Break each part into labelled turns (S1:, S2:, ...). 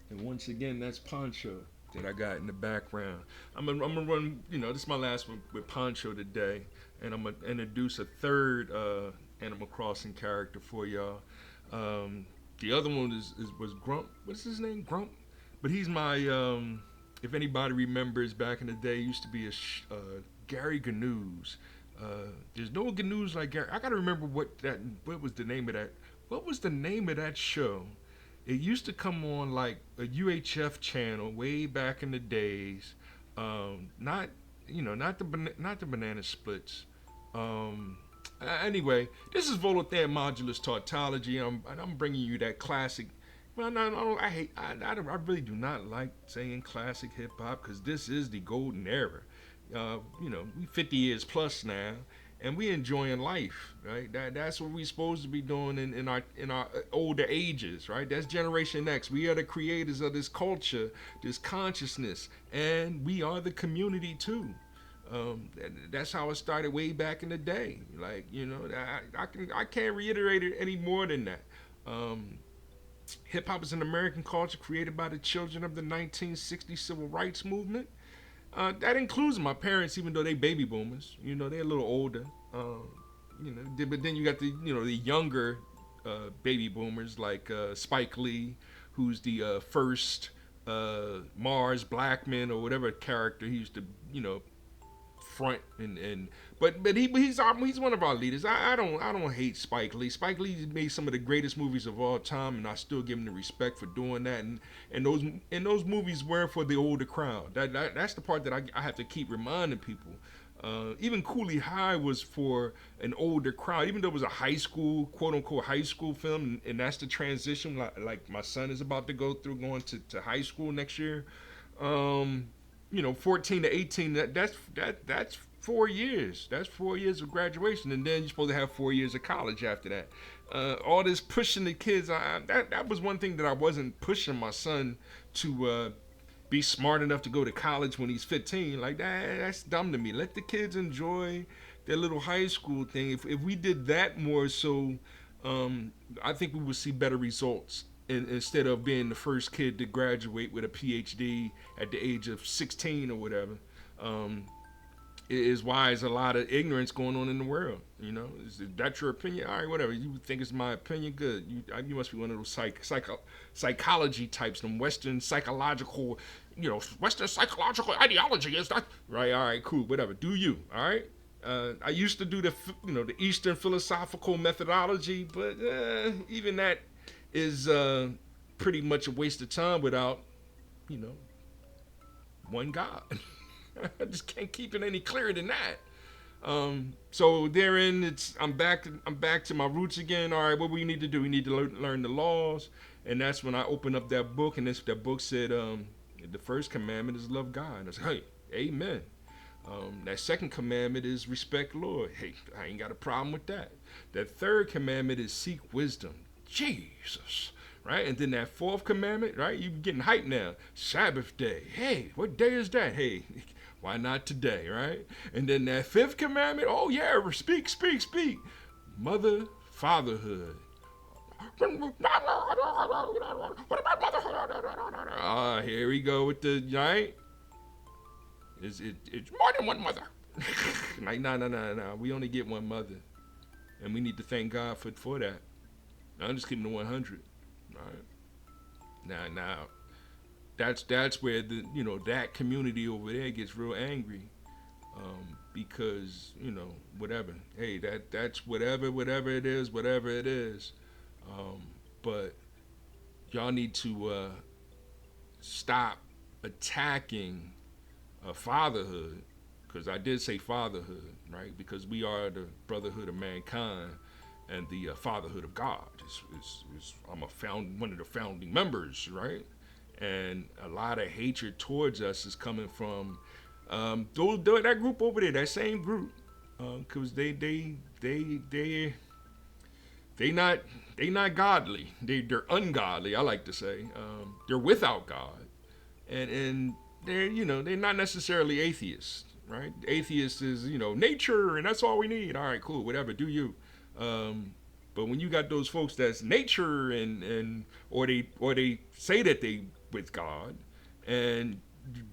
S1: And once again, that's Poncho that I got in the background. I'm gonna run. This is my last one with Poncho today, and I'm gonna introduce a third Animal Crossing character for y'all. Um, the other one was Grump. What's his name? Grump. But he's my. If anybody remembers, back in the day, used to be Gary Gnu's. There's no Gnu's like Gary. I gotta remember what was the name of that. What was the name of that show? It used to come on like a UHF channel way back in the days. Not not the banana splits. Um, anyway, this is Volothan Modulus Tautology. I'm bringing you that classic. Well, no, I hate. I really do not like saying classic hip hop because this is the golden era. We 50 years plus now, and we enjoying life, right? That's what we supposed to be doing in our older ages, right? That's Generation X. We are the creators of this culture, this consciousness, and we are the community too. That's how it started way back in the day. Like I can't reiterate it any more than that. Um, Hip hop is an American culture created by the children of the 1960s civil rights movement. That includes my parents, even though they baby boomers. They're a little older. But then you got the younger baby boomers like Spike Lee, who's the first Mars Blackman or whatever character he used to front and he's one of our leaders. I don't hate Spike Lee. Spike Lee made some of the greatest movies of all time, and I still give him the respect for doing that. And those movies were for the older crowd. That's the part that I have to keep reminding people. Even Cooley High was for an older crowd, even though it was a high school, quote unquote, high school film, and that's the transition. Like my son is about to go through, going to high school next year. 14 to 18. That's 4 years. That's 4 years of graduation, and then you're supposed to have 4 years of college after that. All this pushing the kids. That was one thing that I wasn't pushing my son to be smart enough to go to college when he's 15. Like that's dumb to me. Let the kids enjoy their little high school thing. If we did that more so, I think we would see better results. Instead of being the first kid to graduate with a PhD at the age of 16 or whatever, is why there's a lot of ignorance going on in the world. Is that your opinion? All right, whatever. You think it's my opinion? Good. You must be one of those psychology types, them Western psychological, Western psychological ideology is that right? All right, cool. Whatever. Do you? All right. I used to do the Eastern philosophical methodology, but even that is pretty much a waste of time without, you know, one God. I just can't keep it any clearer than that. So therein, I'm back to my roots again. All right, what we need to do? We need to learn the laws, and that's when I opened up that book, and that book said, the first commandment is love God. And I said, hey, amen. That second commandment is respect the Lord. Hey, I ain't got a problem with that. That third commandment is seek wisdom. Jesus. Right? And then that fourth commandment, right? You getting hyped now. Sabbath day. Hey, what day is that? Hey, why not today, right? And then that fifth commandment, oh yeah, speak. Mother, fatherhood. What about motherhood? Ah, here we go with the, right? It's more than one mother. Like, no. We only get one mother. And we need to thank God for that. I'm just keeping the 100. All right. Now, that's where that community over there gets real angry, because whatever. Hey, that's whatever it is. But y'all need to stop attacking fatherhood, because I did say fatherhood, right? Because we are the brotherhood of mankind and the fatherhood of God. I'm one of the founding members, right? And a lot of hatred towards us is coming from that group over there, that same group, because they not godly. They're ungodly. I like to say they're without God, and they're not necessarily atheists, right? Atheist is nature, and that's all we need. All right, cool, whatever. Do you? But when you got those folks that's nature and or they say that they with God, and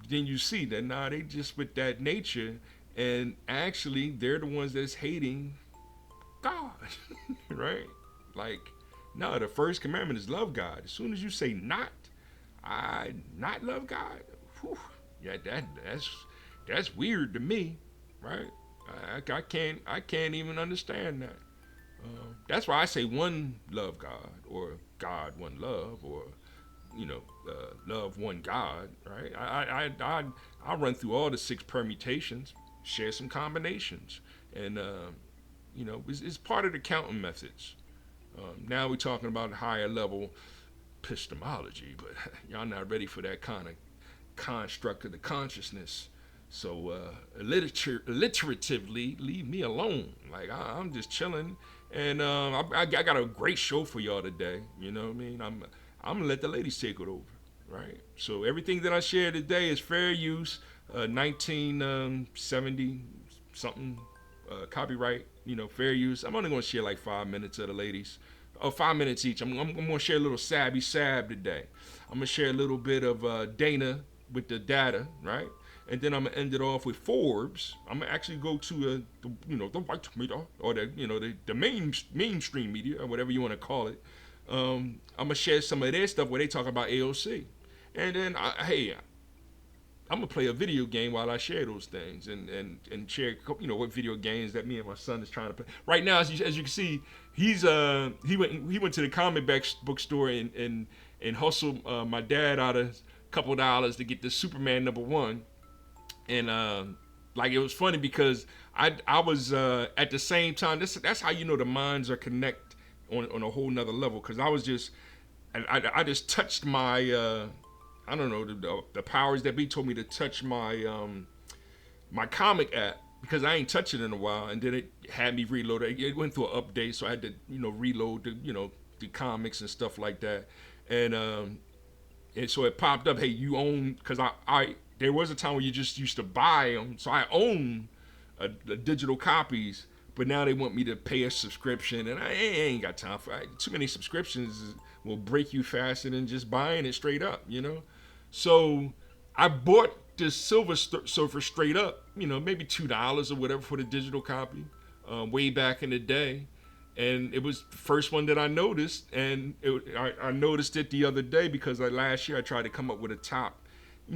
S1: then you see that now they just with that nature, and actually they're the ones that's hating God, right? Like, no, the first commandment is love God. As soon as you say I not love God, whew, yeah, that's weird to me, right? I can't even understand that. That's why I say one love God, or God one love, or love one God, right? I run through all the six permutations, share some combinations, and it's part of the counting methods. Now we're talking about higher level epistemology, but y'all not ready for that kind of construct of the consciousness. So alliteratively, leave me alone. Like I'm just chilling, and I got a great show for y'all today. You know what I mean? I'm gonna let the ladies take it over, right? So everything that I share today is fair use, 1970 something, copyright. Fair use. I'm only gonna share like 5 minutes of the ladies. 5 minutes each. I'm gonna share a little Sabby Sab today. I'm gonna share a little bit of Dana with the data, right? And then I'm gonna end it off with Forbes. I'm gonna actually go to the white media, or the mainstream media, or whatever you want to call it. I'm gonna share some of their stuff where they talk about AOC, and then I'm gonna play a video game while I share those things, and share what video games that me and my son is trying to play. Right now, as you can see, he went to the comic book store and hustled my dad out of a couple of dollars to get the Superman #1. And like, it was funny because I was at the same time. That's how the minds are connect on a whole nother level. Because I was just I just touched my I don't know, the powers that be told me to touch my my comic app, because I ain't touched it in a while, and then it had me reload it. It went through an update, so I had to reload the comics and stuff like that, and so it popped up, hey, you own, because I there was a time where you just used to buy them, so I own the digital copies, but now they want me to pay a subscription, and I ain't got time for it. Too many subscriptions will break you faster than just buying it straight up, So I bought this Silver Surfer straight up, maybe $2 or whatever for the digital copy, way back in the day. And it was the first one that I noticed, and I noticed it the other day because last year I tried to come up with a top.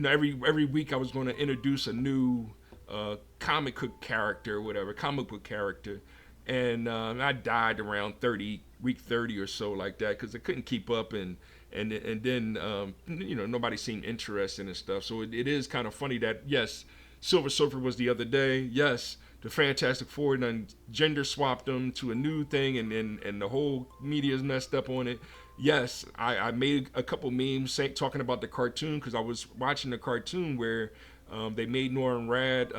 S1: Every week I was going to introduce a new comic book character or whatever, comic book character, and I died around week 30 or so, like that, because I couldn't keep up, and then nobody seemed interested in stuff. So it is kind of funny that, yes, Silver Surfer was the other day. Yes, the Fantastic Four done gender swapped them to a new thing, and the whole media's messed up on it. Yes, I made a couple memes talking about the cartoon, because I was watching the cartoon where they made Norman Rad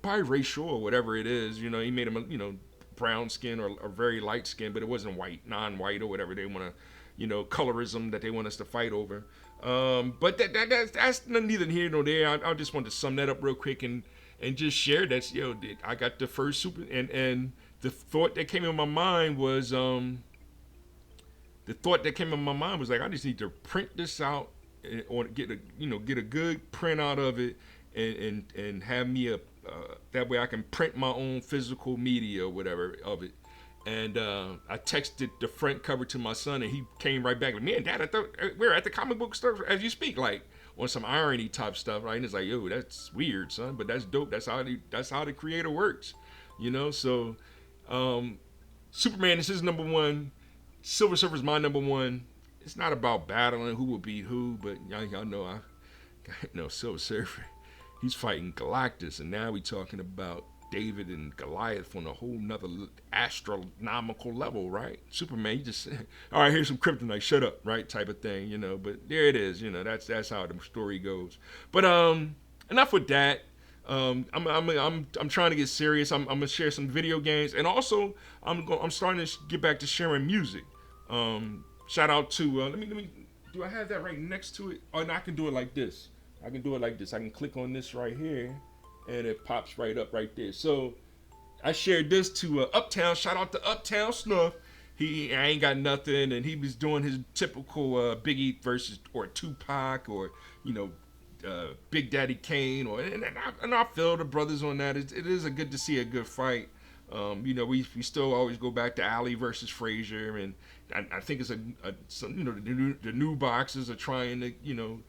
S1: biracial or whatever it is. He made him brown skin or very light skin, but it wasn't white, non-white or whatever they want to, colorism that they want us to fight over. But that's neither here nor there. I just wanted to sum that up real quick and just share that. I got the first super, and the thought that came in my mind was like, I just need to print this out, or get a good print out of it, and have me that way I can print my own physical media or whatever of it. And I texted the front cover to my son, and he came right back with me and Dad, I thought we're at the comic book store as you speak, like on some irony type stuff, right? And it's like, yo, that's weird, son, but that's dope. That's how the creator works, So Superman is his #1. Silver Surfer's my #1. It's not about battling who will beat who, but y'all know Silver Surfer, he's fighting Galactus, and now we talking about David and Goliath on a whole nother astronomical level, right? Superman, you just, all right, here's some kryptonite, shut up, right, type of thing, But there it is, that's how the story goes. But enough with that. I'm trying to get serious. I'm gonna share some video games, and also I'm starting to get back to sharing music. Shout out to let me. Do I have that right next to it? Oh, no, I can do it like this. I can click on this right here, and it pops right up right there. So I shared this to Uptown. Shout out to Uptown Snuff. I ain't got nothing, and he was doing his typical Biggie versus or Tupac or you know Big Daddy Kane or and I feel the brothers on that. It is a good to see a good fight. You know, we still always go back to Ali versus Frazier, and I think it's some, you know, the new boxers are trying to, you know,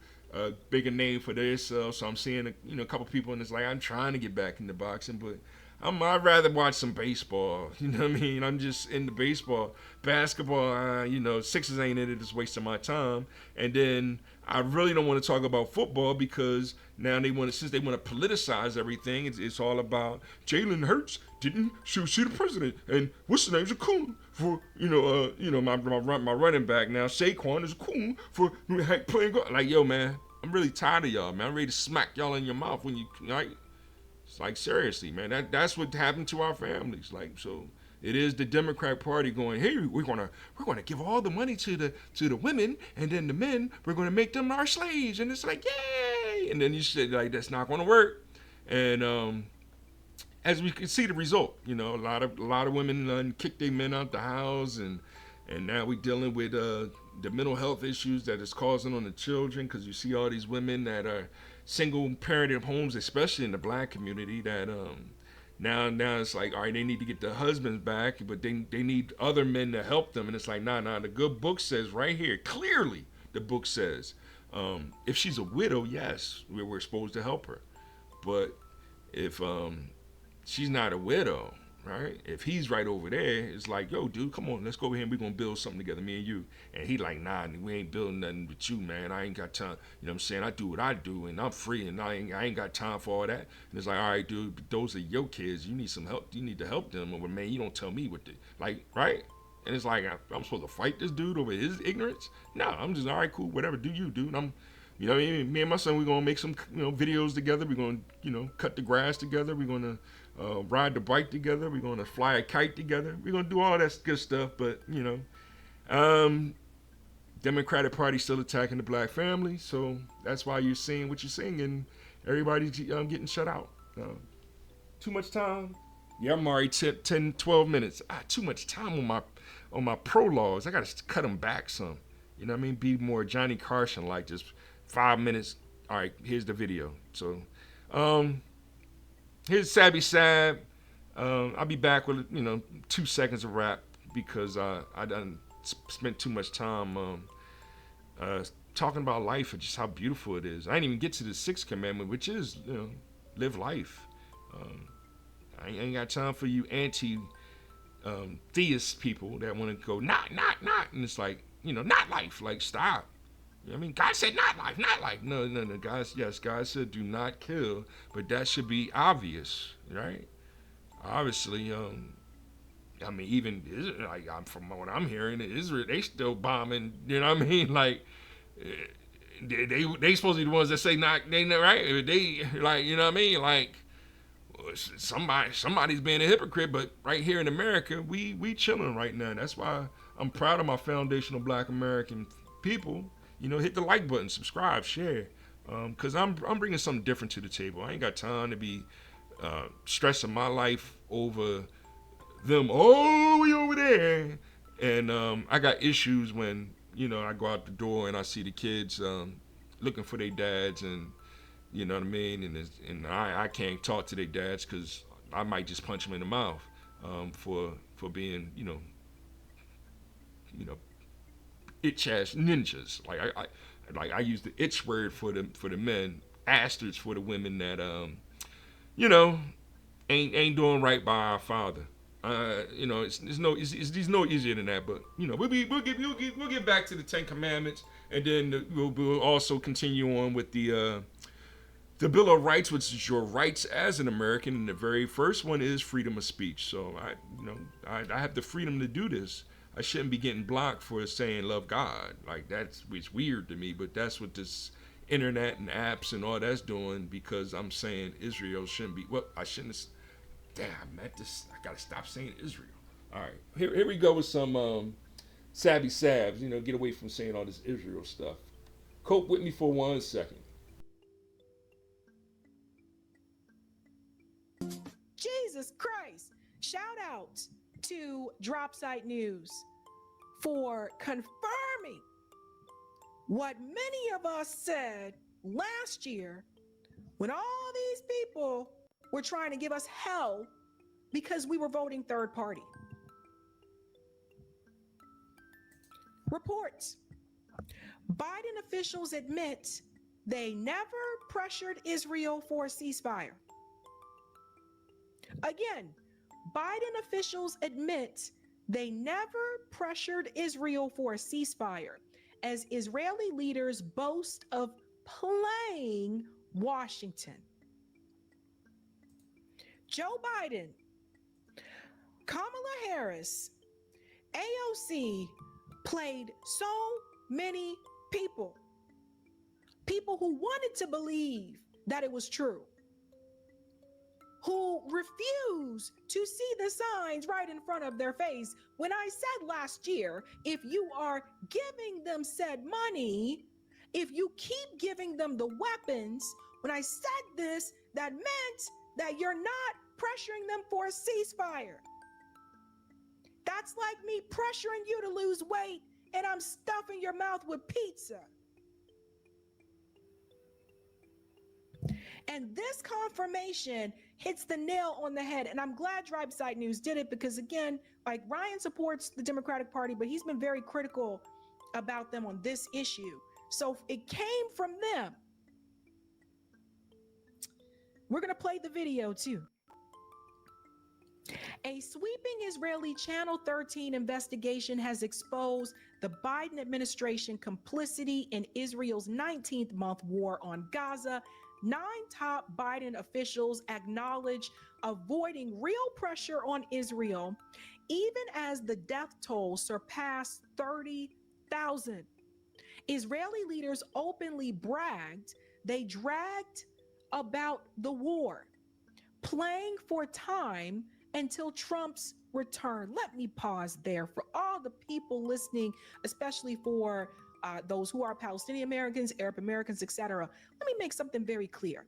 S1: make a name for themselves. So I'm seeing you know, a couple people, and it's like I'm trying to get back into boxing, but I'd rather watch some baseball. You know what I mean? I'm just into baseball. Basketball, you know, Sixers ain't in it. It's wasting my time. And then I really don't want to talk about football because now since they want to politicize everything, it's all about Jalen Hurts didn't see the president, and what's the name's a coon for my running back now. Saquon is a coon for playing golf. Like, yo, man, I'm really tired of y'all, man. I'm ready to smack y'all in your mouth when you like. It's like, seriously, man. That's what happened to our families. Like, so it is the Democrat Party going, hey, we're gonna give all the money to the women, and then the men, we're gonna make them our slaves, and it's like, yay! And then you said, like, that's not gonna work. And as we can see the result, you know, a lot of women kicked their men out the house, and now we're dealing with the mental health issues that it's causing on the children, because you see all these women that are single parented homes, especially in the black community, that now it's like, all right, they need to get their husbands back, but they need other men to help them, and it's like, nah, the good book says right here, clearly the book says, if she's a widow, yes, we're supposed to help her, but if she's not a widow, right? If he's right over there, it's like, yo, dude, come on, let's go over here and we're gonna build something together, me and you. And he like, nah, we ain't building nothing with you, man. I ain't got time. You know what I'm saying? I do what I do, and I'm free, and I ain't got time for all that. And it's like, all right, dude, those are your kids. You need some help. You need to help them. Or man, you don't tell me what to like, right? And it's like, I'm supposed to fight this dude over his ignorance? No, I'm just, all right, cool, whatever. Do you, dude? You know, me and my son, we're gonna make some, you know, videos together. We're gonna, you know, cut the grass together. We're gonna ride the bike together. We're gonna fly a kite together. We're gonna do all that good stuff. But you know, Democratic Party still attacking the black family, so that's why you're seeing what you're seeing, and everybody's getting shut out. Too much time. Yeah, I'm already 10, 12 minutes. Too much time on my prologues. I gotta cut them back some. You know what I mean? Be more Johnny Carson, like just 5 minutes. All right, here's the video. So, here's Sabby Sab. I'll be back with 2 seconds of rap because I done spent too much time talking about life and just how beautiful it is. I didn't even get to the 6th commandment, which is live life. I ain't got time for you theist people that want to go not, and it's like not life. Like stop. You know what I mean, God said not life, not life. No. God said do not kill, but that should be obvious, right? Obviously, I mean, even like from what I'm hearing, Israel they still bombing. You know what I mean? Like they supposed to be the ones that say not they right. They like you know what I mean? Like somebody's being a hypocrite, but right here in America, we chilling right now. That's why I'm proud of my foundational Black American people. Hit the like button, subscribe, share, because I'm bringing something different to the table. I ain't got time to be stressing my life over them. Oh, we over there, and I got issues when I go out the door and I see the kids looking for their dads, and you know what I mean, and I can't talk to their dads because I might just punch them in the mouth for being itch ass ninjas. Like I use the itch word for the men, asterisks for the women that ain't doing right by our father. It's no easier than that. But we'll get back to the 10 Commandments, and then we'll also continue on with the Bill of Rights, which is your rights as an American, and the very first one is freedom of speech. So I have the freedom to do this. I shouldn't be getting blocked for saying love God. Like it's weird to me, but that's what this internet and apps and all that's doing, because I'm saying Israel shouldn't be. Well, I shouldn't. Damn, I gotta stop saying Israel. All right, here we go with some Sabby Sabs. Get away from saying all this Israel stuff. Cope with me for 1 second.
S2: Jesus Christ! Shout out to Drop Site News. for confirming what many of us said last year when all these people were trying to give us hell because we were voting third party. Reports. Biden officials admit they never pressured Israel for a ceasefire. Again, Biden officials admit they never pressured Israel for a ceasefire, as Israeli leaders boast of playing Washington. Joe Biden, Kamala Harris, AOC played so many people who wanted to believe that it was true, who refuse to see the signs right in front of their face. When I said last year, if you are giving them said money, if you keep giving them the weapons, when I said this, that meant that you're not pressuring them for a ceasefire. That's like me pressuring you to lose weight and I'm stuffing your mouth with pizza. And this confirmation hits the nail on the head. And I'm glad Tribe Site News did it because, again, like Ryan supports the Democratic Party, but he's been very critical about them on this issue. So it came from them. We're going to play the video too. A sweeping Israeli Channel 13 investigation has exposed the Biden administration complicity in Israel's 19th month war on Gaza. 9 top Biden officials acknowledge avoiding real pressure on Israel, even as the death toll surpassed 30,000. Israeli leaders openly bragged they dragged about the war, playing for time until Trump's return. Let me pause there for all the people listening, especially for those who are Palestinian Americans, Arab Americans, etc. Let me make something very clear.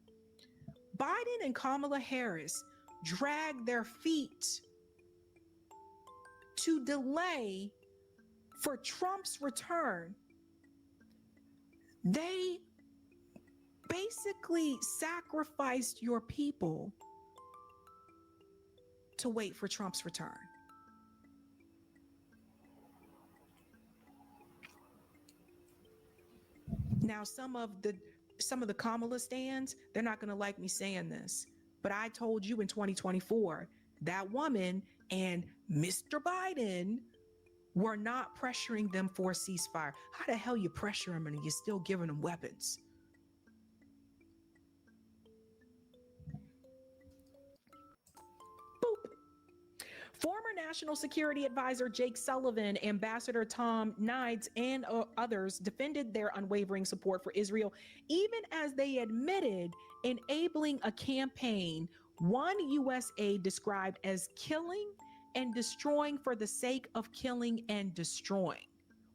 S2: Biden and Kamala Harris dragged their feet to delay for Trump's return. They basically sacrificed your people to wait for Trump's return. Now, some of the Kamala stands, they're not going to like me saying this, but I told you in 2024 that woman and Mr. Biden were not pressuring them for a ceasefire. How the hell you pressure them and you're still giving them weapons? Boop. Former National Security Advisor Jake Sullivan, Ambassador Tom Nides, and others defended their unwavering support for Israel, even as they admitted enabling a campaign one U.S. aide described as killing and destroying for the sake of killing and destroying.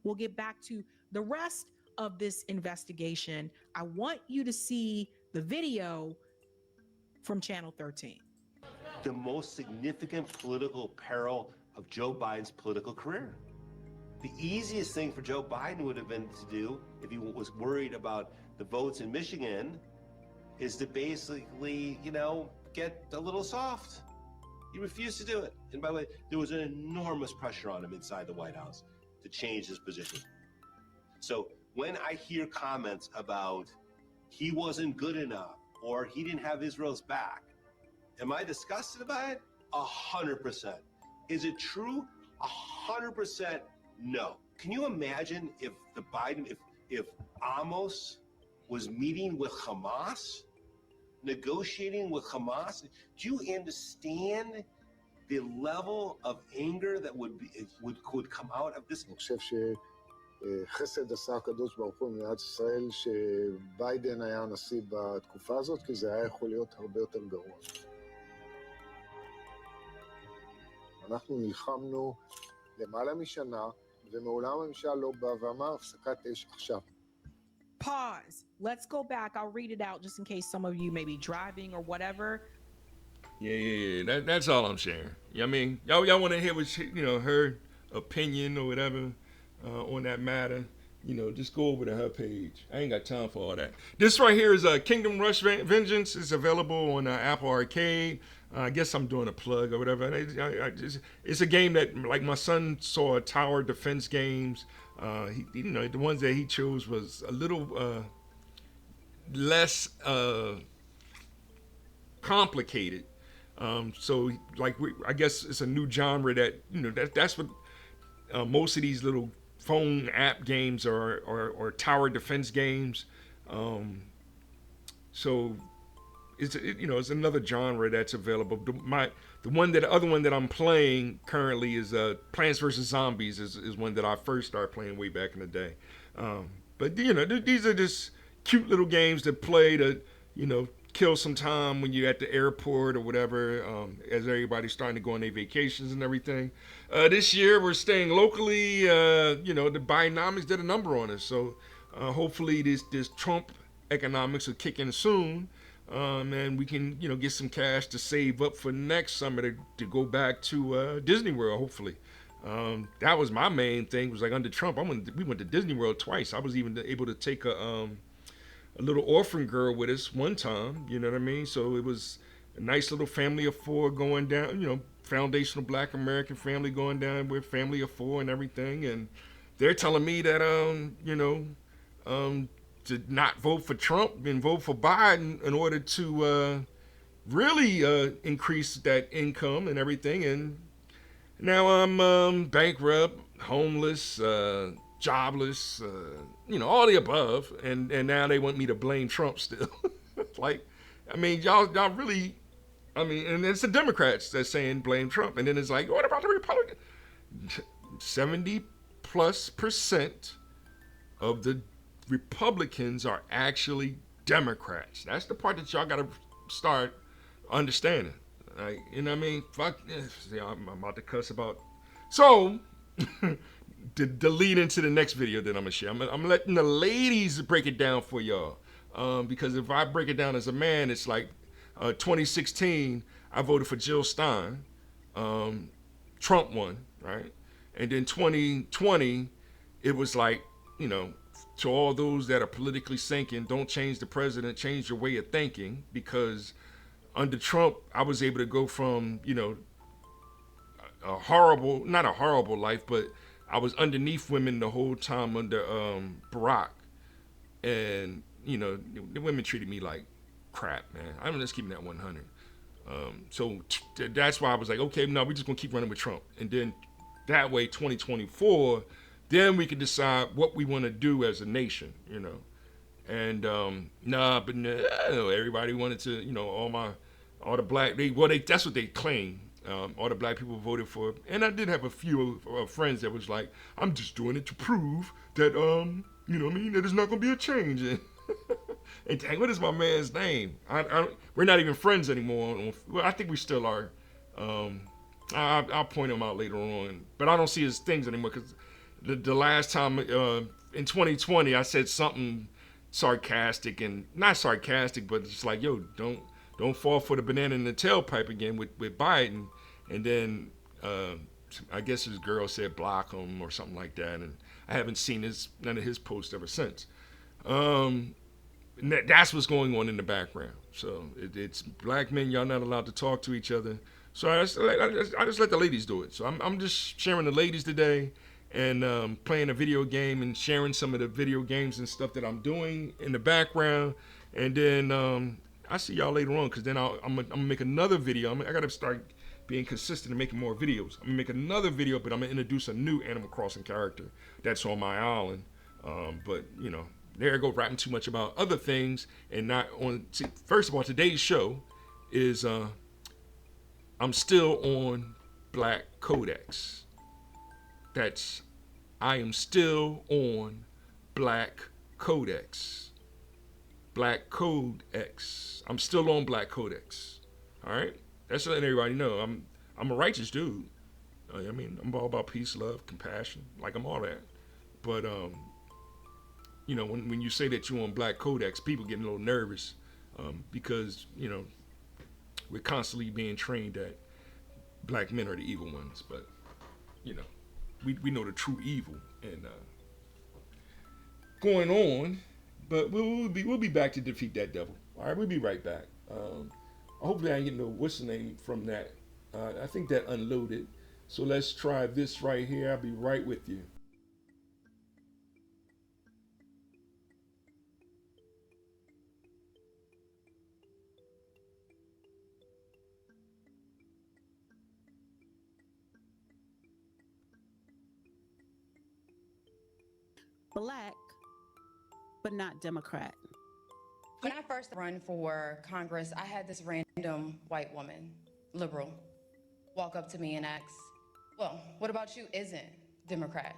S2: We'll get back to the rest of this investigation. I want you to see the video from Channel 13.
S3: The most significant political peril of Joe Biden's political career. The easiest thing for Joe Biden would have been to do, if he was worried about the votes in Michigan, is to basically, get a little soft. He refused to do it. And by the way, there was an enormous pressure on him inside the White House to change his position. So when I hear comments about he wasn't good enough or he didn't have Israel's back, am I disgusted by it? 100%. Is it true? 100% no. Can you imagine if if Amos was meeting with Hamas, negotiating with Hamas? Do you understand the level of anger that would come out of this?
S4: אני חושב שחסד עשה הקדוש ברוך הוא במדינת ישראל שביידן היה הנשיא בתקופה הזאת, כי זה היה יכול להיות הרבה יותר גרוע. אנחנו נלחמנו למעלה משנה, ומעולם הממשל לא בא ואמר הפסקת אש עכשיו.
S2: Pause. Let's go back. I'll read it out just in case some of you may be driving or whatever.
S1: That's all I'm sharing. You know what I mean? Y'all want to hear what her opinion or whatever. on that matter, just go over to her page. I ain't got time for all that. This right here is Kingdom Rush Vengeance. It's available on Apple Arcade. I guess I'm doing a plug or whatever. It's a game that, like, my son saw tower defense games. The ones that he chose was a little less complicated. So, like, I guess it's a new genre that's what most of these little phone app games or tower defense games. So it's another genre that's available. The other one that I'm playing currently is Plants vs Zombies is one that I first started playing way back in the day. But these are just cute little games to play to kill some time when you're at the airport or whatever, as everybody's starting to go on their vacations and everything. This year we're staying locally. The Bidenomics did a number on us, so hopefully this Trump economics will kick in soon, and we can get some cash to save up for next summer to go back to Disney World. Hopefully, that was my main thing. Was like under Trump, we went to Disney World twice. I was even able to take a little orphan girl with us one time, you know what I mean? So it was a nice little family of four going down, foundational Black American family going down with family of four and everything. And they're telling me that, to not vote for Trump and vote for Biden in order to really increase that income and everything. And now I'm bankrupt, homeless, jobless, all the above, and now they want me to blame Trump still. Like, I mean, y'all really, and it's the Democrats that's saying blame Trump, and then it's like, what about the Republicans? 70+% of the Republicans are actually Democrats. That's the part that y'all got to start understanding. Like, you know what I mean? Fuck. See, I'm about to cuss about. So. To lead into the next video that I'm gonna share. I'm letting the ladies break it down for y'all, because if I break it down as a man, it's like 2016 I voted for Jill Stein, Trump won, right? And then 2020 it was like, to all those that are politically sinking, don't change the president, change your way of thinking, because under Trump I was able to go from not a horrible life, but I was underneath women the whole time under Barack, and the women treated me like crap, man. I'm just keeping that 100. So that's why I was like, okay, no, we're just gonna keep running with Trump, and then that way, 2024, then we can decide what we want to do as a nation, And everybody wanted to, all the black, that's what they claim. All the black people voted for, and I did have a few friends that was like, I'm just doing it to prove that, that there's not going to be a change. And dang, what is my man's name? We're not even friends anymore. Well, I think we still are. I'll point him out later on, but I don't see his things anymore, because the last time in 2020 I said something sarcastic, and not sarcastic, but it's like, yo, don't fall for the banana in the tailpipe again with Biden. And then I guess his girl said block him or something like that, and I haven't seen none of his posts ever since. That's what's going on in the background. So it's black men, y'all not allowed to talk to each other. So I just let the ladies do it. So I'm just sharing the ladies today, and playing a video game and sharing some of the video games and stuff that I'm doing in the background. And then I see y'all later on, because then I'm gonna make another video. I gotta start being consistent and making more videos. I'm gonna make another video, but I'm gonna introduce a new Animal Crossing character that's on my island. But there I go, rapping too much about other things and not on. See, first of all, today's show is I'm still on Black Codex. I am still on Black Codex. Black Codex. I'm still on Black Codex. All right, that's letting everybody know I'm a righteous dude. I'm all about peace, love, compassion. Like, I'm all that. But when you say that you're on Black Codex, people get a little nervous, because we're constantly being trained that black men are the evil ones. But we know the true evil and going on. But we'll be back to defeat that devil. All right, we'll be right back. Hopefully, I get no what's the name from that. I think that unloaded. So let's try this right here. I'll be right with you.
S5: Black, but not Democrat.
S6: When I first run for Congress, I had this random white woman, liberal, walk up to me and ask, well, what about you isn't Democrat?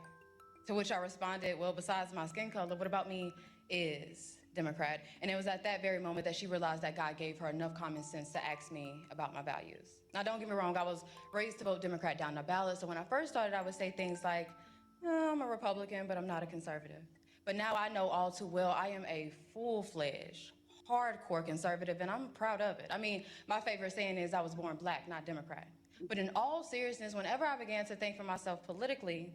S6: To which I responded, well, besides my skin color, what about me is Democrat? And it was at that very moment that she realized that God gave her enough common sense to ask me about my values. Now, don't get me wrong, I was raised to vote Democrat down the ballot, so when I first started, I would say things like, I'm a Republican, but I'm not a conservative. But now I know all too well I am a full-fledged, hardcore conservative, and I'm proud of it. I mean, my favorite saying is I was born black, not Democrat. But in all seriousness, whenever I began to think for myself politically,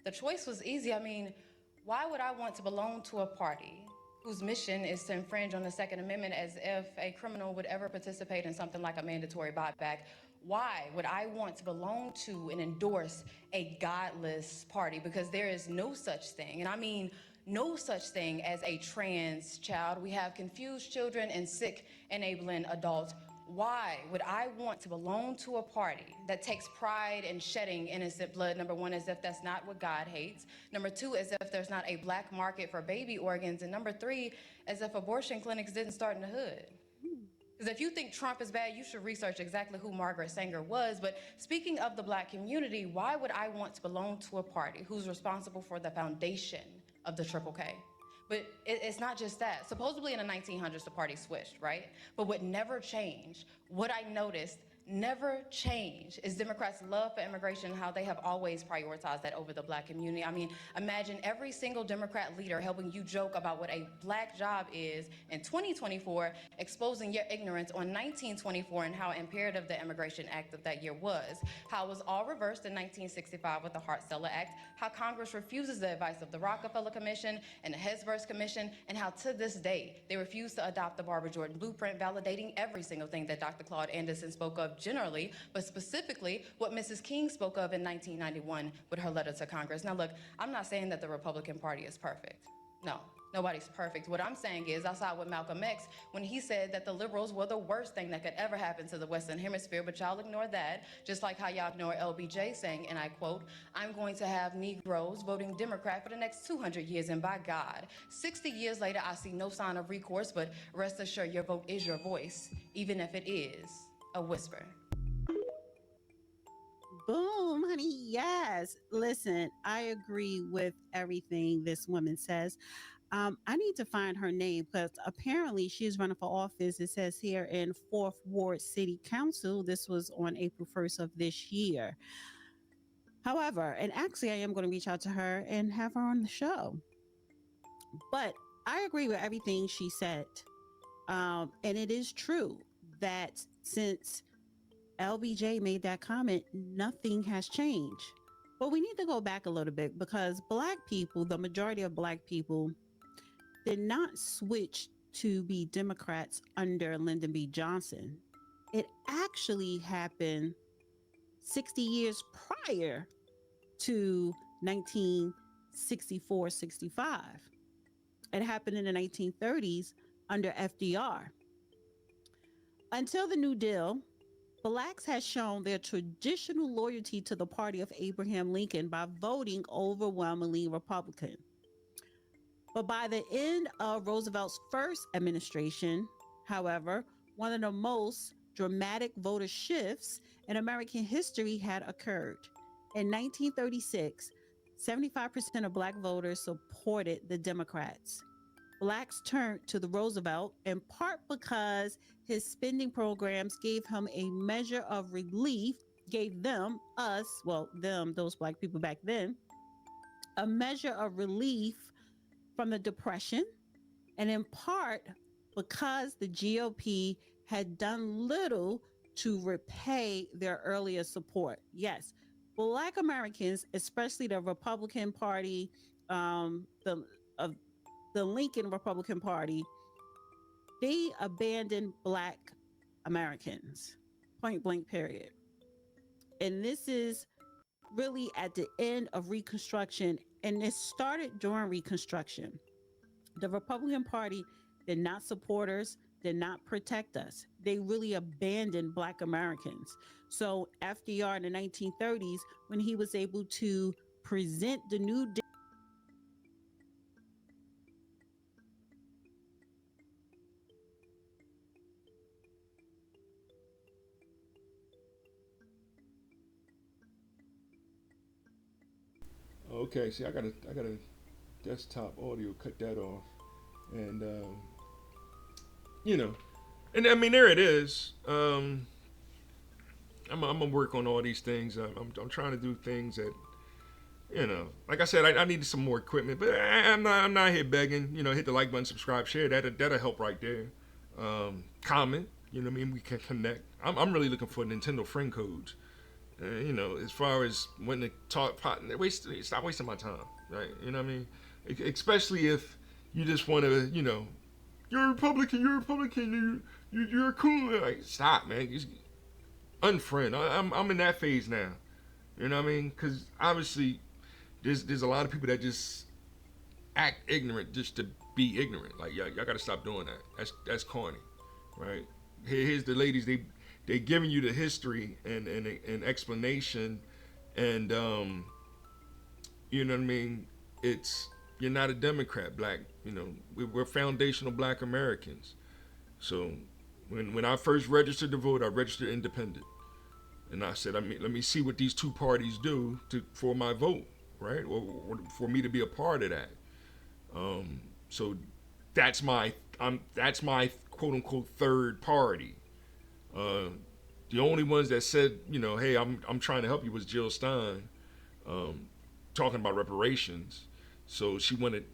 S6: the choice was easy. I mean, why would I want to belong to a party whose mission is to infringe on the Second Amendment as if a criminal would ever participate in something like a mandatory buyback? Why would I want to belong to and endorse a godless party? Because there is no such thing, and I mean no such thing as a trans child. We have confused children and sick enabling adults. Why would I want to belong to a party that takes pride in shedding innocent blood? Number one, as if that's not what God hates. Number two, as if there's not a black market for baby organs. And number three, as if abortion clinics didn't start in the hood. Because if you think Trump is bad, you should research exactly who Margaret Sanger was. But speaking of the black community, why would I want to belong to a party who's responsible for the foundation of the Triple K? But it's not just that. Supposedly in the 1900s, the party switched, right? But what never changed, what I noticed never changed, is Democrats' love for immigration and how they have always prioritized that over the black community. I mean, imagine every single Democrat leader helping you joke about what a black job is in 2024, exposing your ignorance on 1924 and how imperative the Immigration Act of that year was, how it was all reversed in 1965 with the Hart-Celler Act, how Congress refuses the advice of the Rockefeller Commission and the Hesburgh Commission, and how to this day they refuse to adopt the Barbara Jordan Blueprint, validating every single thing that Dr. Claude Anderson spoke of generally, but specifically what Mrs. King spoke of in 1991 with her letter to Congress. Now look, I'm not saying that the Republican Party is perfect. No, nobody's perfect. What I'm saying is I saw with Malcolm X when he said that the liberals were the worst thing that could ever happen to the Western Hemisphere, but y'all ignore that, just like how y'all ignore LBJ saying, and I quote, I'm going to have Negroes voting Democrat for the next 200 years, and by God, 60 years later, I see no sign of recourse, but rest assured your vote is your voice, even if it is a whisper.
S5: Boom, honey. Yes. Listen, I agree with everything this woman says. I need to find her name because apparently she's running for office. It says here in Fourth Ward City Council. This was on April 1st of this year. However, and actually, I am going to reach out to her and have her on the show. But I agree with everything she said. And it is true that since LBJ made that comment, nothing has changed. But we need to go back a little bit because black people, the majority of black people, did not switch to be Democrats under Lyndon B. Johnson. It actually happened 60 years prior to 1964-65. It happened in the 1930s under FDR. Until the New Deal, blacks had shown their traditional loyalty to the party of Abraham Lincoln by voting overwhelmingly Republican. But by the end of Roosevelt's first administration, however, one of the most dramatic voter shifts in American history had occurred. In 1936, 75% of black voters supported the Democrats. Blacks turned to the Roosevelt in part because his spending programs gave him a measure of relief, gave them, us, well, them, those black people back then, a measure of relief from the Depression, and in part because the GOP had done little to repay their earlier support. Yes, Black Americans, especially the Republican Party, the of the Lincoln Republican Party, they abandoned Black Americans, point blank, period. And this is really at the end of Reconstruction, and it started during Reconstruction. The Republican Party did not support us, did not protect us. They really abandoned Black Americans. So FDR in the 1930s, when he was able to present the new
S1: Okay, see, I got a desktop audio. Cut that off, and you know, and I mean there it is. I'm gonna work on all these things. I'm trying to do things that like I said, I needed some more equipment, but I'm not here begging. Hit the like button, subscribe, share. That'll help right there. Comment. You know what I mean? We can connect. I'm really looking for Nintendo friend codes. As far as when to talk, stop wasting my time, right? You know what I mean? Especially if you just want to, you're a Republican, you're cool. Like, stop, man. Just unfriend. I'm in that phase now. You know what I mean? Because obviously, there's a lot of people that just act ignorant just to be ignorant. Like, y'all got to stop doing that. That's corny, right? Here's the ladies. They giving you the history and explanation, and you know what I mean. You're not a Democrat, black. We're foundational Black Americans. So when I first registered to vote, I registered independent, and I said, let me see what these two parties do for my vote, right, or for me to be a part of that. So that's my quote unquote third party. The only ones that said, hey, I'm trying to help you was Jill Stein, talking about reparations. So she wanted,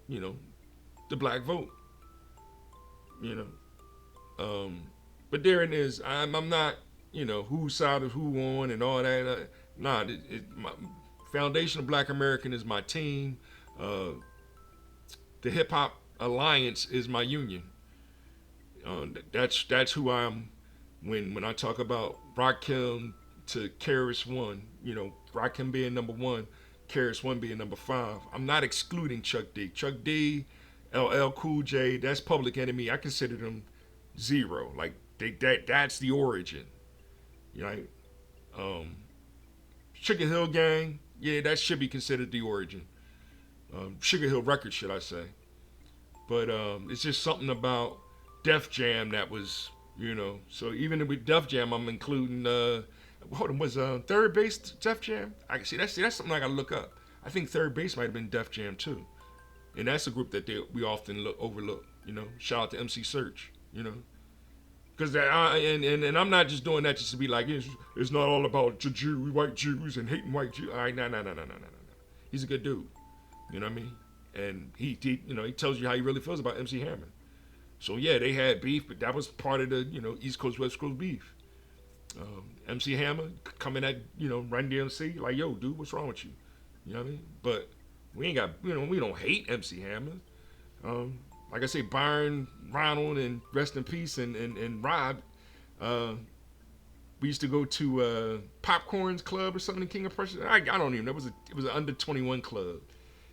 S1: the black vote. But there it is. I'm not, whose side of who on and all that. My Foundation of Black American is my team. The Hip Hop Alliance is my union. That's who I am. When I talk about Rakim to KRS One, Rakim being number one, KRS One being number 5, I'm not excluding Chuck D. Chuck D, LL Cool J, that's Public Enemy. I consider them zero. Like that's the origin, right? Sugar Hill Gang, yeah, that should be considered the origin. Sugar Hill Records, should I say? But it's just something about Def Jam that was. So even with Def Jam, I'm including. Was Third Base Def Jam? I see. That's something I gotta look up. I think Third Base might have been Def Jam too, and that's a group that we often overlook. Shout out to MC Search. Because and I'm not just doing that just to be like it's not all about Jews, white Jews, and hating white Jews. All right, no. He's a good dude. You know what I mean? And he tells you how he really feels about MC Hammer. So yeah, they had beef, but that was part of the East Coast West Coast beef. MC Hammer coming at Run DMC like, yo, dude, what's wrong with you? You know what I mean? But we ain't got we don't hate MC Hammer. Like I say, Byron, Ronald, and rest in peace, and Rob. We used to go to Popcorn's Club or something in King of Prussia. I don't even know. It was an under 21 club,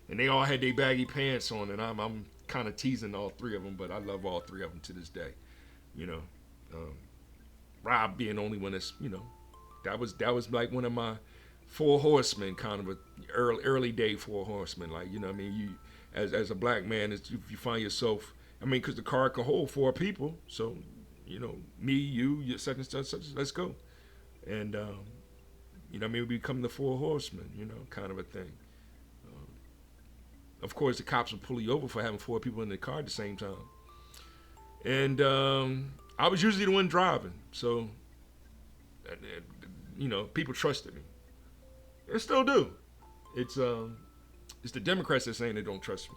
S1: and they all had their baggy pants on, and I'm kind of teasing all three of them, but I love all three of them to this day. Rob being the only one that's that was like one of my four horsemen, kind of a early day four horsemen. Like what I mean, you as a black man, if you find yourself, because the car can hold 4 people, so me, you, such and such, let's go, and we become the four horsemen, kind of a thing. Of course, the cops would pull you over for having 4 people in the car at the same time. And I was usually the one driving. So, people trusted me. They still do. It's the Democrats that saying they don't trust me.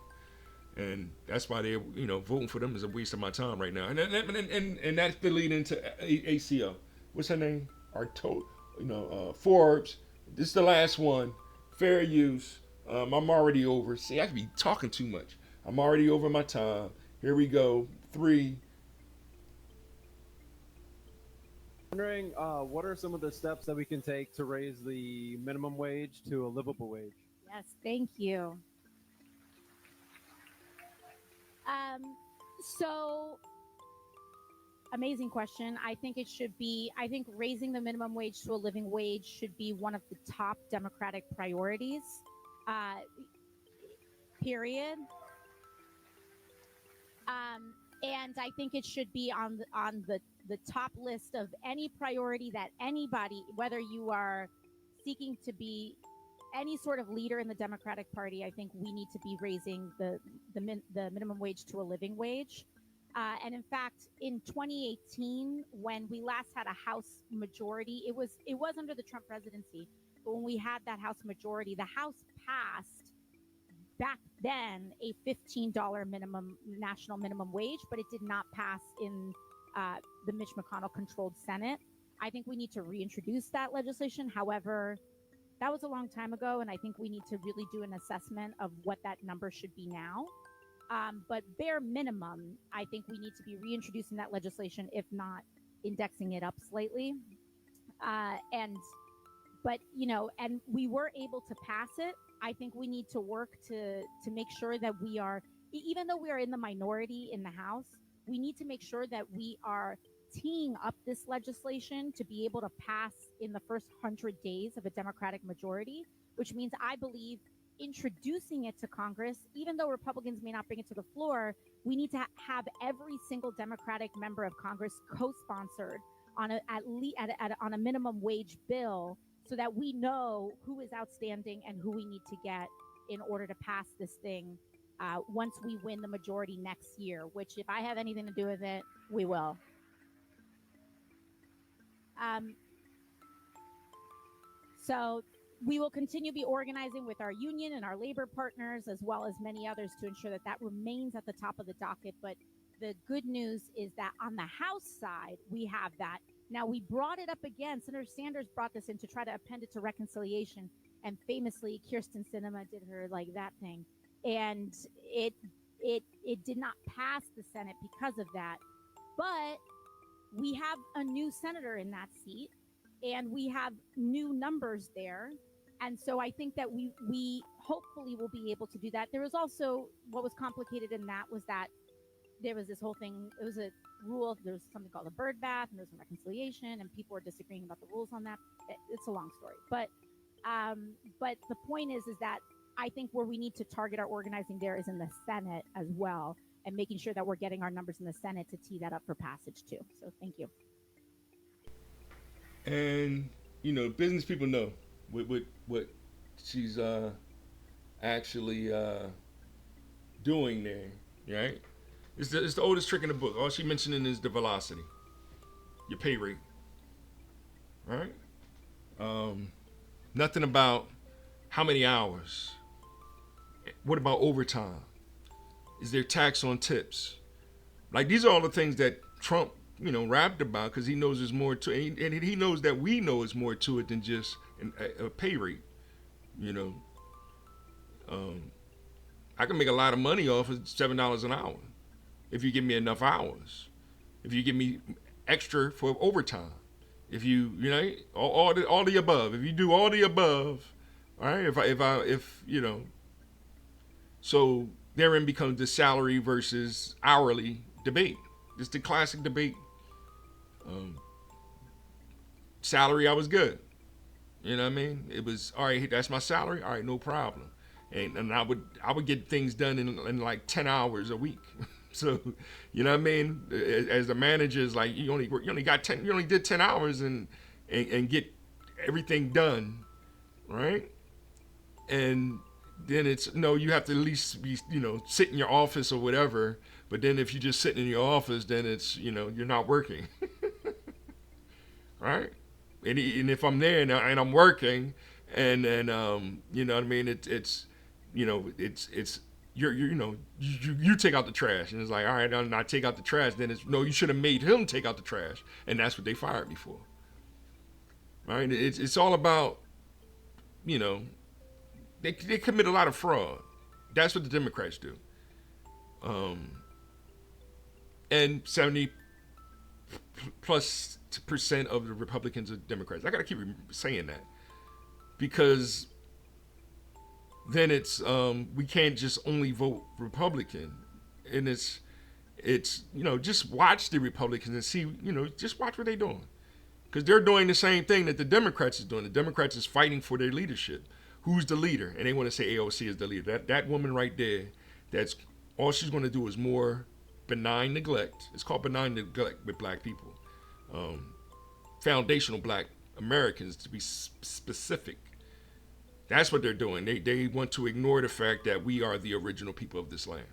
S1: And that's why they're, voting for them is a waste of my time right now. And that's the lead into ACO. What's her name? Forbes. This is the last one. Fair use. I'm already over. See, I could be talking too much. I'm already over my time. Here we go. 3.
S7: Wondering, what are some of the steps that we can take to raise the minimum wage to a livable wage?
S8: Yes, thank you. Um, so amazing question. I think I think raising the minimum wage to a living wage should be one of the top Democratic priorities, uh, period. And I think it should be on the top list of any priority that anybody, whether you are seeking to be any sort of leader in the Democratic Party, I think we need to be raising the minimum wage to a living wage. And in fact, in 2018, when we last had a House majority, it was under the Trump presidency, but when we had that House majority, the House passed back then a $15 national minimum wage, but it did not pass in the Mitch McConnell controlled Senate. I think we need to reintroduce that legislation. However, that was a long time ago, and I think we need to really do an assessment of what that number should be now. But bare minimum, I think we need to be reintroducing that legislation, if not indexing it up slightly. But and we were able to pass it. I think we need to work to make sure that we are, even though we are in the minority in the House, we need to make sure that we are teeing up this legislation to be able to pass in the first 100 days of a Democratic majority, which means I believe introducing it to Congress, even though Republicans may not bring it to the floor, we need to have every single Democratic member of Congress co-sponsored on on a minimum wage bill, so that we know who is outstanding and who we need to get in order to pass this thing once we win the majority next year, which if I have anything to do with it, we will. So we will continue to be organizing with our union and our labor partners, as well as many others, to ensure that that remains at the top of the docket. But the good news is that on the House side, we have that. Now, we brought it up again. Senator Sanders brought this in to try to append it to reconciliation. And famously, Kirsten Sinema did her like that thing. And it did not pass the Senate because of that. But we have a new senator in that seat, and we have new numbers there. And so I think that we hopefully will be able to do that. There was also, what was complicated in that was that there was this whole thing, it was a rule, there was something called a bird bath, and there was a reconciliation, and people were disagreeing about the rules on that. It's a long story. But the point is that I think where we need to target our organizing there is in the Senate as well, and making sure that we're getting our numbers in the Senate to tee that up for passage too. So thank you.
S1: And business people know what she's actually doing there, right? It's the oldest trick in the book. All she mentioning is the velocity, your pay rate, right? Nothing about how many hours. What about overtime? Is there tax on tips? Like, these are all the things that Trump, rapped about, because he knows there's more to it, and he knows that we know it's more to it than just a pay rate. I can make a lot of money off of $7 an hour if you give me enough hours. If you give me extra for overtime. If you all the above. If you do all the above, all right. So therein becomes the salary versus hourly debate. It's the classic debate. Salary, I was good. You know what I mean? It was, all right, that's my salary. All right, no problem. And I would get things done in like 10 hours a week. So, you know what I mean? As the manager, is like, you only did 10 hours and get everything done, right? And then it's, no, you have to at least be, sit in your office or whatever. But then if you're just sitting in your office, then it's, you're not working. Right? And if I'm there and I'm working, and then you know what I mean, it's you take out the trash, and it's like, all right, I take out the trash. Then it's, no, you should have made him take out the trash, and that's what they fired me for. Right? It's all about you know, they commit a lot of fraud. That's what the Democrats do. And 70 plus percent of the Republicans are Democrats. I gotta keep saying that because then it's we can't just only vote Republican, and it's just watch the Republicans and see, just watch what they're doing, because they're doing the same thing that the Democrats is doing. The Democrats is fighting for their leadership. Who's the leader? And they want to say AOC is the leader. That woman right there, that's all she's going to do is more benign neglect. It's called benign neglect with black people. Foundational black Americans, to be specific. That's what they're doing. They want to ignore the fact that we are the original people of this land.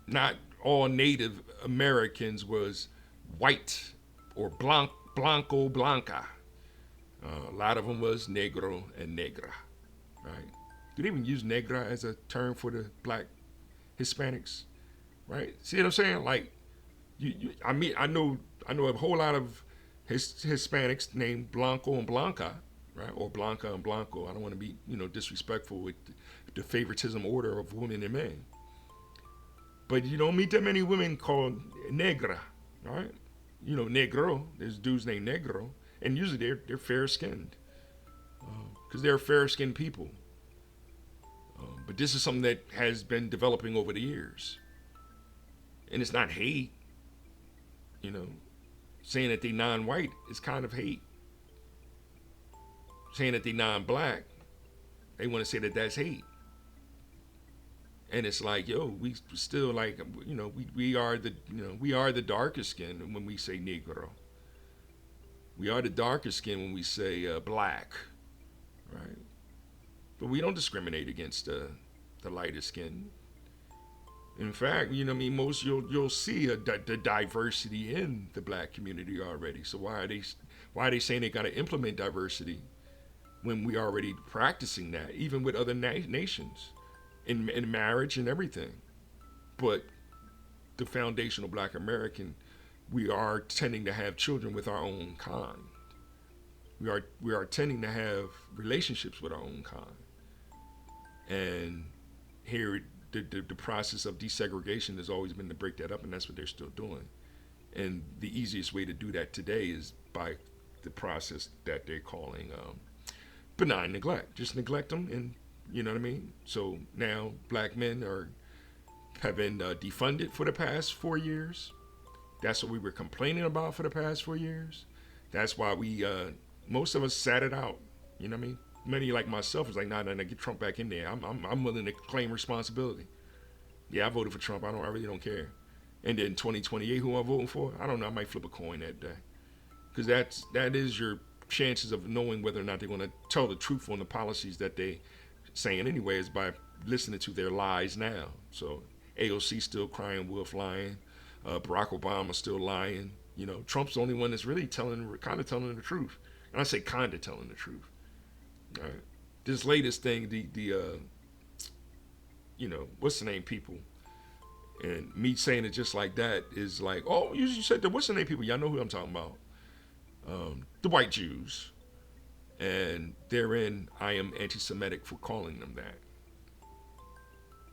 S1: Not all Native Americans was white or blanco, blanca. A lot of them was negro and negra, right? Do they even use negra as a term for the black Hispanics, right? See what I'm saying? Like, I know a whole lot of Hispanics named Blanco and Blanca, right? Or Blanca and Blanco. I don't want to be, disrespectful with the favoritism order of women and men. But you don't meet that many women called negra, right? Negro. There's dudes named Negro. And usually they're fair-skinned because they're fair-skinned people. But this is something that has been developing over the years. And it's not hate. Saying that they non-white is kind of hate. Saying that they non-black, they want to say that that's hate. And it's like, we still like, we are the darkest skin when we say Negro. We are the darker skin when we say black, right? But we don't discriminate against the lighter skin. In fact, most you'll see the diversity in the black community already. So why are they saying they got to implement diversity when we already practicing that, even with other nations, in marriage and everything? But the foundational black American, we are tending to have children with our own kind. We are tending to have relationships with our own kind. And here, the process of desegregation has always been to break that up, and that's what they're still doing. And the easiest way to do that today is by the process that they're calling benign neglect. Just neglect them, and you know what I mean? So now black men have been defunded for the past 4 years. That's what we were complaining about for the past 4 years. That's why we, most of us sat it out. You know what I mean? Many like myself was like, nah, get Trump back in there. I'm willing to claim responsibility. Yeah, I voted for Trump. I really don't care. And then 2028, who I'm voting for? I don't know. I might flip a coin that day. Because that is your chances of knowing whether or not they're going to tell the truth on the policies that they saying anyway, is by listening to their lies now. So AOC still crying wolf, lying. Barack Obama still lying. Trump's the only one that's really kind of telling the truth. And I say kind of telling the truth. All right. This latest thing, the what's the name people, and me saying it just like that is like, oh, you said the what's the name people? Y'all know who I'm talking about. The white Jews. And therein, I am anti-Semitic for calling them that.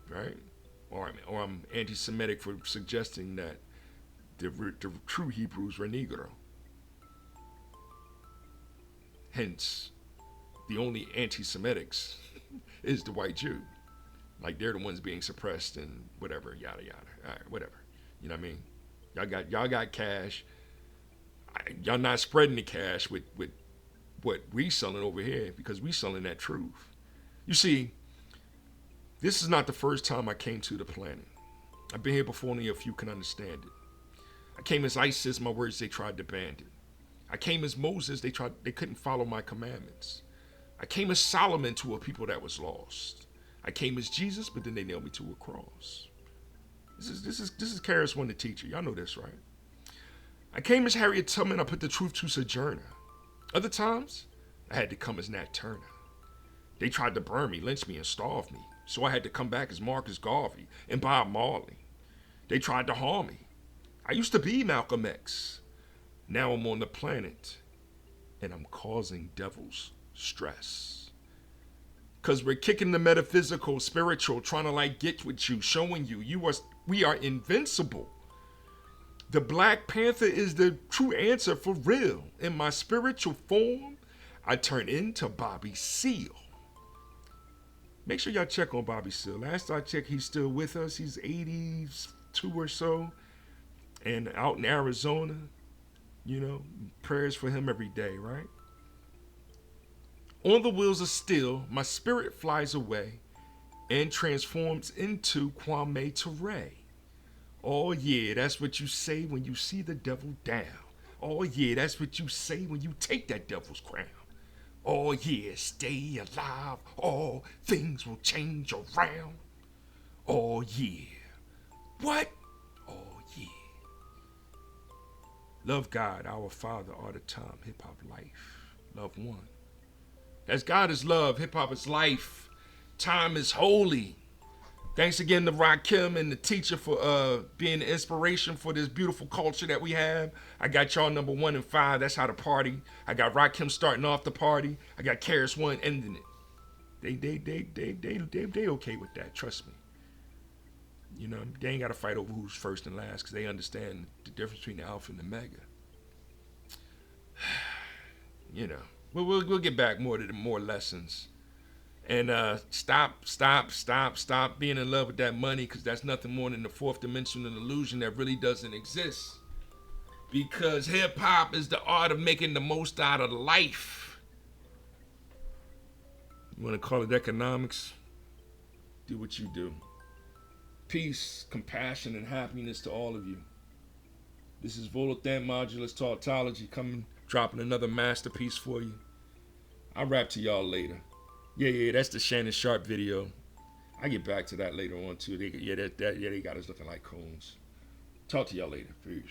S1: Right? Or I'm anti-Semitic for suggesting that the true Hebrews were Negro. Hence, the only anti-Semitics is the white Jew. Like they're the ones being suppressed and whatever, yada yada. All right, whatever. You know what I mean? Y'all got cash. Y'all not spreading the cash with what we selling over here, because we selling that truth. You see, this is not the first time I came to the planet. I've been here before, only a few can understand it. I came as ISIS, my words they tried to ban it. I came as Moses, they couldn't follow my commandments. I came as Solomon to a people that was lost. I came as Jesus, but then they nailed me to a cross. This is Karis One, the teacher. Y'all know this, right? I came as Harriet Tubman, I put the truth to Sojourner. Other times, I had to come as Nat Turner. They tried to burn me, lynch me, and starve me. So I had to come back as Marcus Garvey and Bob Marley. They tried to harm me. I used to be Malcolm X. Now I'm on the planet and I'm causing devils stress. Because we're kicking the metaphysical, spiritual, trying to like get with you, showing you, we are invincible. The Black Panther is the true answer for real. In my spiritual form, I turn into Bobby Seale. Make sure y'all check on Bobby Seale. Last I checked, he's still with us. He's 82 or so and out in Arizona. You know, prayers for him every day, right? On the wheels of steel, my spirit flies away and transforms into Kwame Ture. Oh yeah, that's what you say when you see the devil down. Oh yeah, that's what you say when you take that devil's crown. Oh yeah, stay alive, all things will change around. Oh yeah. What? Oh yeah. Love God, our Father, all the time. Hip hop life. Love one. As God is love, hip hop is life. Time is holy. Thanks again to Rakim and the teacher for being the inspiration for this beautiful culture that we have. I got y'all number 1 and 5. That's how to party. I got Rakim starting off the party. I got Karis One ending it. They okay with that. Trust me. You know, they ain't got to fight over who's first and last because they understand the difference between the alpha and the mega. You know, we'll get back more to the more lessons. And stop being in love with that money, because that's nothing more than the fourth dimensional illusion that really doesn't exist. Because hip hop is the art of making the most out of life. You want to call it economics? Do what you do. Peace, compassion, and happiness to all of you. This is Volothan Modulus Tautology coming, dropping another masterpiece for you. I'll rap to y'all later. Yeah, that's the Shannon Sharp video. I get back to that later on too. They got us looking like coons. Talk to y'all later. Peace.